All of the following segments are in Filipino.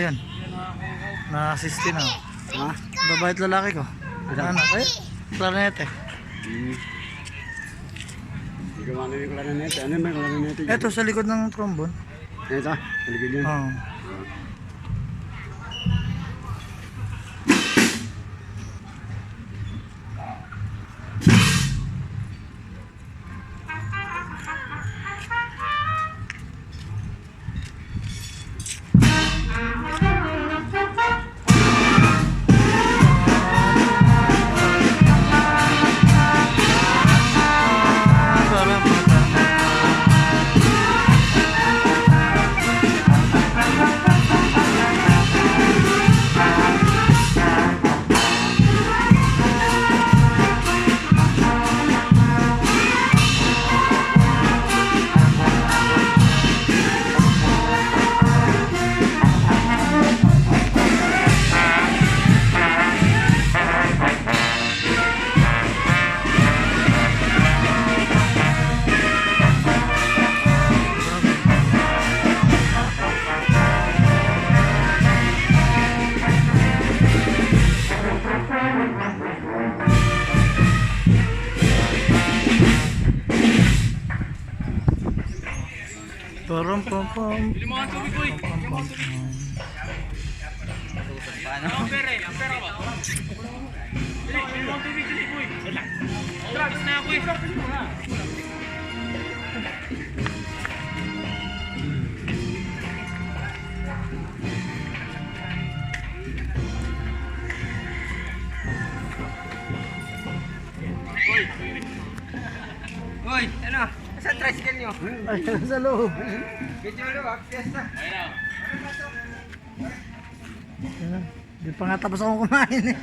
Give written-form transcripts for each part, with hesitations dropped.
Ayan. Na-assist na. Ha? Babae at lalaki ko. Ano? Ay, klarinete. Hindi ko ano yung klarinete. Ano yung klarinete? Ito sa likod ng trombone. Ito, taligid yan. Oo. Param pam pam. Bili mo ang tubig, boy. Bili mo ang tubig. Ampere ba? Bili mo ang tubig, boy. Trapis na ako eh. Boy, ano? Saan tricycle nyo? Ay, sa loob. Medyo luwag, fiesta. Yan na. Di pa nga tapos akong kumain eh.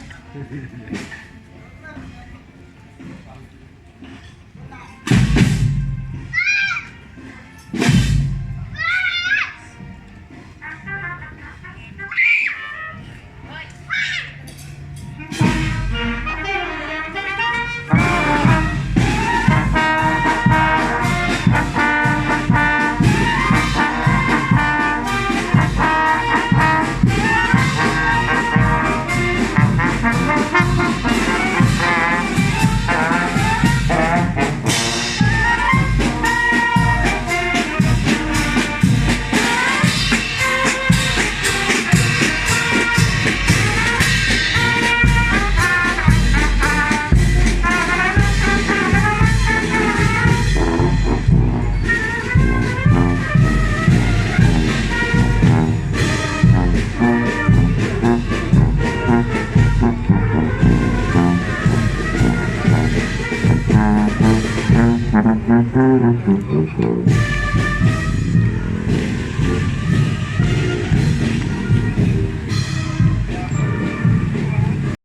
Thank you.